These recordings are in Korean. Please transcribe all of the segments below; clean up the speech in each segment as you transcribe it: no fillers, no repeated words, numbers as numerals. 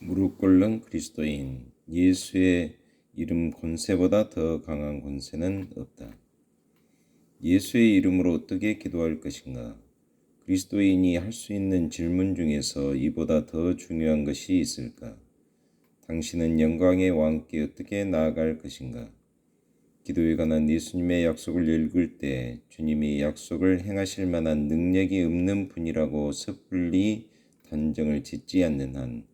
무릎 꿇는 그리스도인. 예수의 이름 권세보다 더 강한 권세는 없다. 예수의 이름으로 어떻게 기도할 것인가? 그리스도인이 할 수 있는 질문 중에서 이보다 더 중요한 것이 있을까? 당신은 영광의 왕께 어떻게 나아갈 것인가? 기도에 관한 예수님의 약속을 읽을 때 주님이 약속을 행하실 만한 능력이 없는 분이라고 섣불리 단정을 짓지 않는 한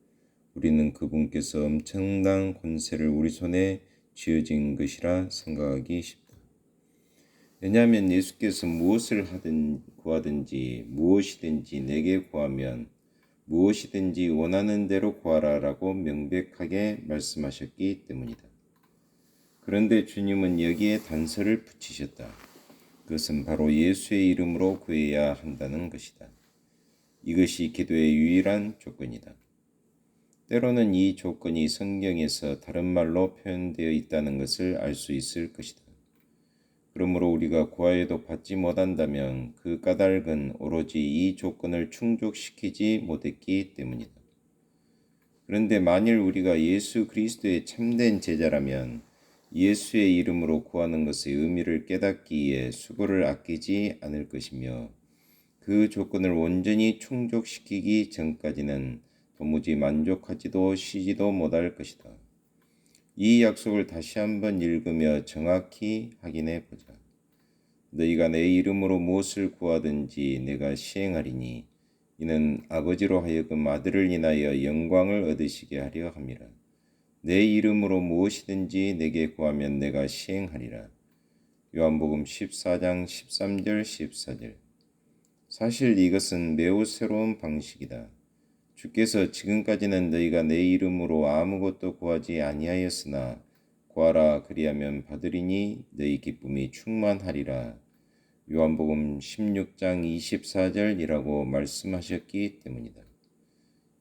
우리는 그분께서 엄청난 권세를 우리 손에 쥐어진 것이라 생각하기 쉽다. 왜냐하면 예수께서 무엇을 구하든지 무엇이든지 내게 구하면 무엇이든지 원하는 대로 구하라라고 명백하게 말씀하셨기 때문이다. 그런데 주님은 여기에 단서를 붙이셨다. 그것은 바로 예수의 이름으로 구해야 한다는 것이다. 이것이 기도의 유일한 조건이다. 때로는 이 조건이 성경에서 다른 말로 표현되어 있다는 것을 알 수 있을 것이다. 그러므로 우리가 구하여도 받지 못한다면 그 까닭은 오로지 이 조건을 충족시키지 못했기 때문이다. 그런데 만일 우리가 예수 그리스도의 참된 제자라면 예수의 이름으로 구하는 것의 의미를 깨닫기에 수고를 아끼지 않을 것이며 그 조건을 온전히 충족시키기 전까지는 도무지 만족하지도 쉬지도 못할 것이다. 이 약속을 다시 한번 읽으며 정확히 확인해 보자. 너희가 내 이름으로 무엇을 구하든지 내가 시행하리니 이는 아버지로 하여금 아들을 인하여 영광을 얻으시게 하려 함이라. 내 이름으로 무엇이든지 내게 구하면 내가 시행하리라. 요한복음 14장 13절 14절. 사실 이것은 매우 새로운 방식이다. 주께서 지금까지는 너희가 내 이름으로 아무것도 구하지 아니하였으나 구하라 그리하면 받으리니 너희 기쁨이 충만하리라. 요한복음 16장 24절이라고 말씀하셨기 때문이다.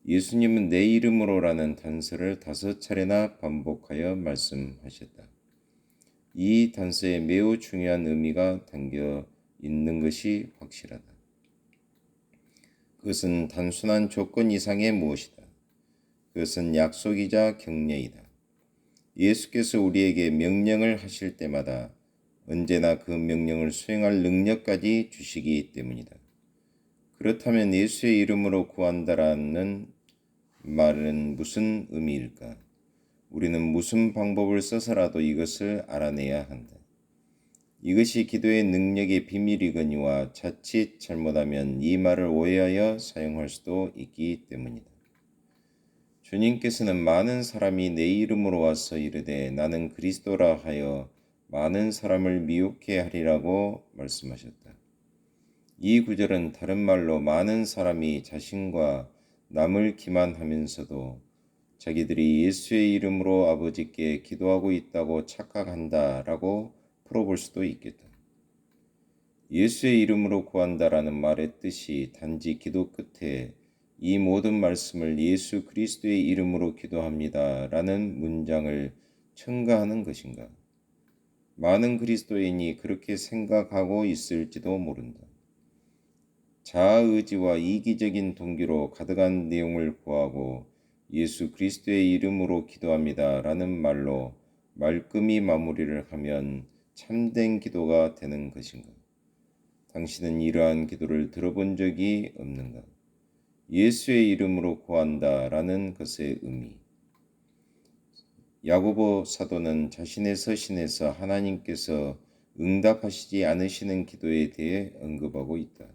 예수님은 내 이름으로라는 단서를 5차례나 반복하여 말씀하셨다. 이 단서에 매우 중요한 의미가 담겨 있는 것이 확실하다. 그것은 단순한 조건 이상의 무엇이다. 그것은 약속이자 격려이다. 예수께서 우리에게 명령을 하실 때마다 언제나 그 명령을 수행할 능력까지 주시기 때문이다. 그렇다면 예수의 이름으로 구한다라는 말은 무슨 의미일까? 우리는 무슨 방법을 써서라도 이것을 알아내야 한다. 이것이 기도의 능력의 비밀이거니와 자칫 잘못하면 이 말을 오해하여 사용할 수도 있기 때문이다. 주님께서는 많은 사람이 내 이름으로 와서 이르되 나는 그리스도라 하여 많은 사람을 미혹해 하리라고 말씀하셨다. 이 구절은 다른 말로 많은 사람이 자신과 남을 기만하면서도 자기들이 예수의 이름으로 아버지께 기도하고 있다고 착각한다라고 풀어볼 수도 있겠다. 예수의 이름으로 구한다라는 말의 뜻이 단지 기도 끝에 이 모든 말씀을 예수 그리스도의 이름으로 기도합니다 라는 문장을 첨가하는 것인가? 많은 그리스도인이 그렇게 생각하고 있을지도 모른다. 자아의지와 이기적인 동기로 가득한 내용을 구하고 예수 그리스도의 이름으로 기도합니다 라는 말로 말끔히 마무리를 하면 참된 기도가 되는 것인가? 당신은 이러한 기도를 들어본 적이 없는가? 예수의 이름으로 구한다 라는 것의 의미. 야고보 사도는 자신의 서신에서 하나님께서 응답하시지 않으시는 기도에 대해 언급하고 있다.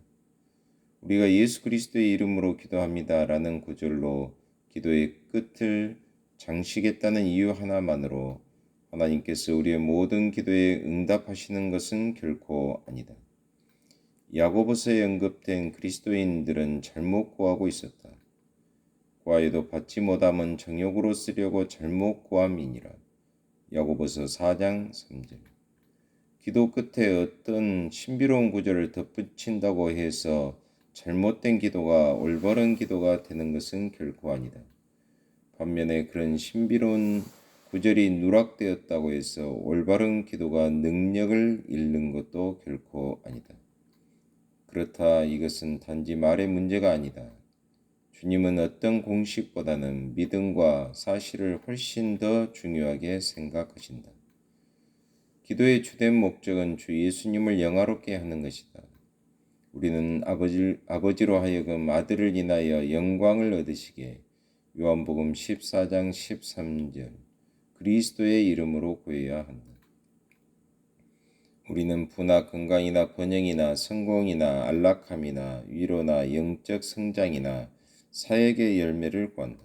우리가 예수 그리스도의 이름으로 기도합니다 라는 구절로 기도의 끝을 장식했다는 이유 하나만으로 하나님께서 우리의 모든 기도에 응답하시는 것은 결코 아니다. 야고보서에 언급된 그리스도인들은 잘못 구하고 있었다. 구하여도 받지 못함은 정욕으로 쓰려고 잘못 구함이니라. 야고보서 4장 3절. 기도 끝에 어떤 신비로운 구절을 덧붙인다고 해서 잘못된 기도가 올바른 기도가 되는 것은 결코 아니다. 반면에 그런 신비로운 구절이 누락되었다고 해서 올바른 기도가 능력을 잃는 것도 결코 아니다. 그렇다 이것은 단지 말의 문제가 아니다. 주님은 어떤 공식보다는 믿음과 사실을 훨씬 더 중요하게 생각하신다. 기도의 주된 목적은 주 예수님을 영화롭게 하는 것이다. 우리는 아버지로 하여금 아들을 인하여 영광을 얻으시게 요한복음 14장 13절 그리스도의 이름으로 구해야 한다. 우리는 부나 건강이나 번영이나 성공이나 안락함이나 위로나 영적 성장이나 사역의 열매를 구한다.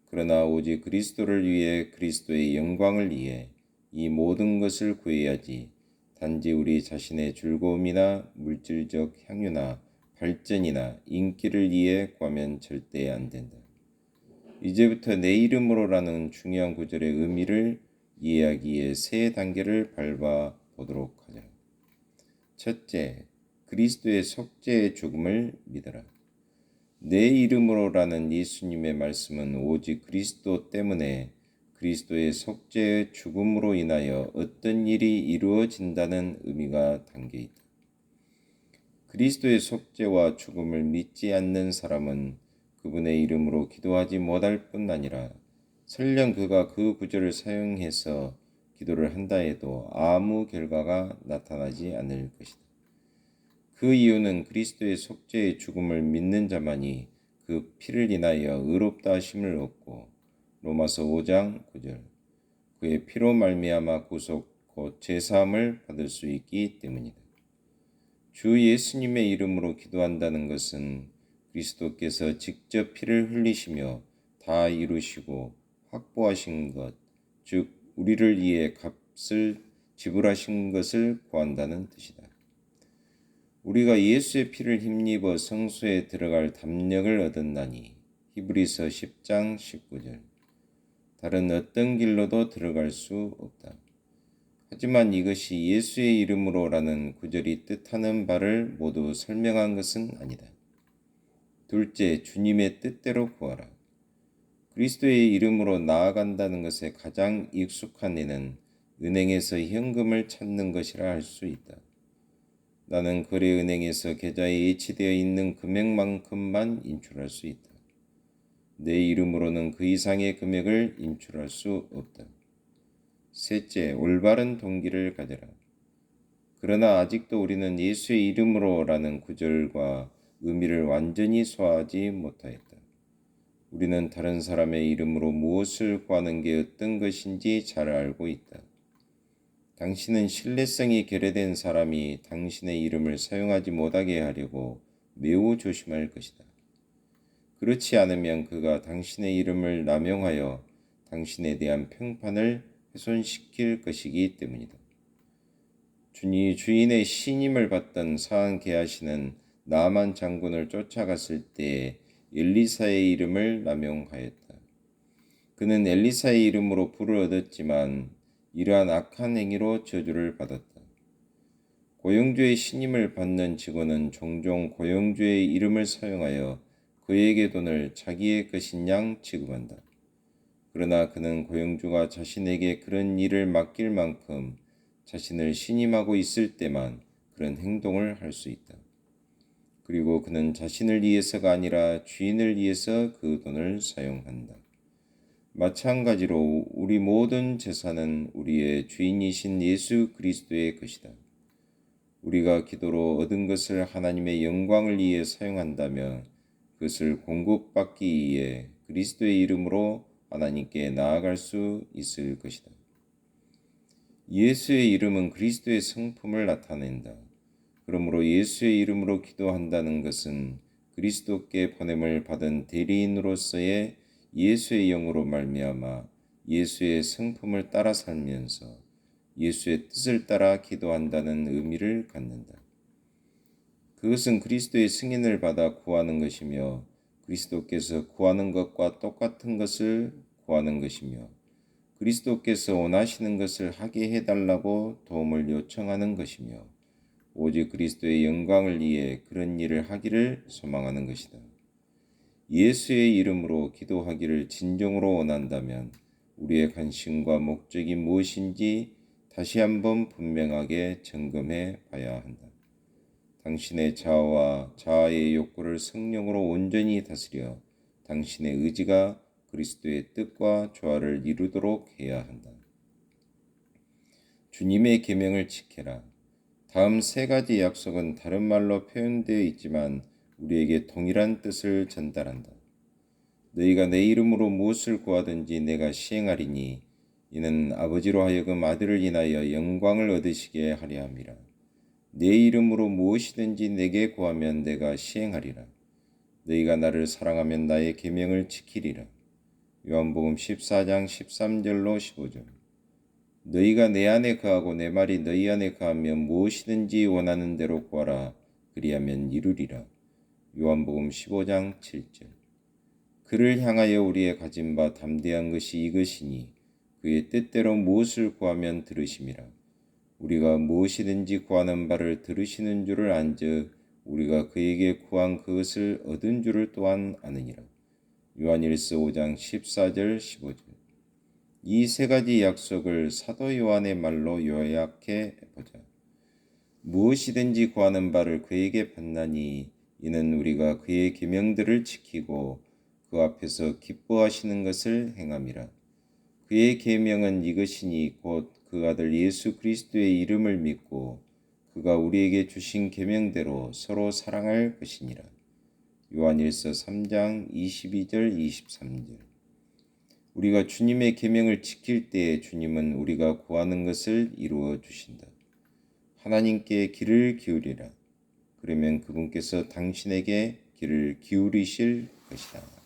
그러나 오직 그리스도를 위해 그리스도의 영광을 위해 이 모든 것을 구해야지 단지 우리 자신의 즐거움이나 물질적 향유나 발전이나 인기를 위해 구하면 절대 안 된다. 이제부터 내 이름으로라는 중요한 구절의 의미를 이해하기 위해 세 단계를 밟아 보도록 하자. 첫째, 그리스도의 속죄의 죽음을 믿어라. 내 이름으로라는 예수님의 말씀은 오직 그리스도 때문에 그리스도의 속죄의 죽음으로 인하여 어떤 일이 이루어진다는 의미가 담겨 있다. 그리스도의 속죄와 죽음을 믿지 않는 사람은 그분의 이름으로 기도하지 못할 뿐 아니라 설령 그가 그 구절을 사용해서 기도를 한다 해도 아무 결과가 나타나지 않을 것이다. 그 이유는 그리스도의 속죄의 죽음을 믿는 자만이 그 피를 인하여 의롭다 하심을 얻고 로마서 5장 9절 그의 피로 말미암아 구속 곧 제사함을 받을 수 있기 때문이다. 주 예수님의 이름으로 기도한다는 것은 그리스도께서 직접 피를 흘리시며 다 이루시고 확보하신 것, 즉 우리를 위해 값을 지불하신 것을 구한다는 뜻이다. 우리가 예수의 피를 힘입어 성소에 들어갈 담력을 얻었나니 히브리서 10장 19절 다른 어떤 길로도 들어갈 수 없다. 하지만 이것이 예수의 이름으로라는 구절이 뜻하는 바를 모두 설명한 것은 아니다. 둘째, 주님의 뜻대로 구하라. 그리스도의 이름으로 나아간다는 것에 가장 익숙한 이는 은행에서 현금을 찾는 것이라 할 수 있다. 나는 거래은행에서 계좌에 예치되어 있는 금액만큼만 인출할 수 있다. 내 이름으로는 그 이상의 금액을 인출할 수 없다. 셋째, 올바른 동기를 가져라. 그러나 아직도 우리는 예수의 이름으로라는 구절과 의미를 완전히 소화하지 못하였다. 우리는 다른 사람의 이름으로 무엇을 구하는 게 어떤 것인지 잘 알고 있다. 당신은 신뢰성이 결여된 사람이 당신의 이름을 사용하지 못하게 하려고 매우 조심할 것이다. 그렇지 않으면 그가 당신의 이름을 남용하여 당신에 대한 평판을 훼손시킬 것이기 때문이다. 주인의 신임을 받던 사한 게하시는 나만 장군을 쫓아갔을 때에 엘리사의 이름을 남용하였다. 그는 엘리사의 이름으로 부를 얻었지만 이러한 악한 행위로 저주를 받았다. 고용주의 신임을 받는 직원은 종종 고용주의 이름을 사용하여 그에게 돈을 자기의 것인 양 지급한다. 그러나 그는 고용주가 자신에게 그런 일을 맡길 만큼 자신을 신임하고 있을 때만 그런 행동을 할 수 있다. 그리고 그는 자신을 위해서가 아니라 주인을 위해서 그 돈을 사용한다. 마찬가지로 우리 모든 재산은 우리의 주인이신 예수 그리스도의 것이다. 우리가 기도로 얻은 것을 하나님의 영광을 위해 사용한다면 그것을 공급받기 위해 그리스도의 이름으로 하나님께 나아갈 수 있을 것이다. 예수의 이름은 그리스도의 성품을 나타낸다. 그러므로 예수의 이름으로 기도한다는 것은 그리스도께 보냄을 받은 대리인으로서의 예수의 영으로 말미암아 예수의 성품을 따라 살면서 예수의 뜻을 따라 기도한다는 의미를 갖는다. 그것은 그리스도의 승인을 받아 구하는 것이며 그리스도께서 구하는 것과 똑같은 것을 구하는 것이며 그리스도께서 원하시는 것을 하게 해달라고 도움을 요청하는 것이며 오직 그리스도의 영광을 위해 그런 일을 하기를 소망하는 것이다. 예수의 이름으로 기도하기를 진정으로 원한다면 우리의 관심과 목적이 무엇인지 다시 한번 분명하게 점검해 봐야 한다. 당신의 자아와 자아의 욕구를 성령으로 온전히 다스려 당신의 의지가 그리스도의 뜻과 조화를 이루도록 해야 한다. 주님의 계명을 지켜라. 다음 세 가지 약속은 다른 말로 표현되어 있지만 우리에게 동일한 뜻을 전달한다. 너희가 내 이름으로 무엇을 구하든지 내가 시행하리니 이는 아버지로 하여금 아들을 인하여 영광을 얻으시게 하려 함이라. 내 이름으로 무엇이든지 내게 구하면 내가 시행하리라. 너희가 나를 사랑하면 나의 계명을 지키리라. 요한복음 14장 13절로 15절. 너희가 내 안에 거하고 내 말이 너희 안에 거하면 무엇이든지 원하는 대로 구하라. 그리하면 이루리라. 요한복음 15장 7절. 그를 향하여 우리의 가진 바 담대한 것이 이것이니 그의 뜻대로 무엇을 구하면 들으심이라. 우리가 무엇이든지 구하는 바를 들으시는 줄을 안즉 우리가 그에게 구한 그것을 얻은 줄을 또한 아느니라. 요한일서 5장 14절 15절. 이 세 가지 약속을 사도 요한의 말로 요약해 보자. 무엇이든지 구하는 바를 그에게 받나니 이는 우리가 그의 계명들을 지키고 그 앞에서 기뻐하시는 것을 행함이라. 그의 계명은 이것이니 곧 그 아들 예수 그리스도의 이름을 믿고 그가 우리에게 주신 계명대로 서로 사랑할 것이니라. 요한일서 3장 22절 23절. 우리가 주님의 계명을 지킬 때에 주님은 우리가 구하는 것을 이루어 주신다. 하나님께 귀를 기울이라. 그러면 그분께서 당신에게 귀를 기울이실 것이다.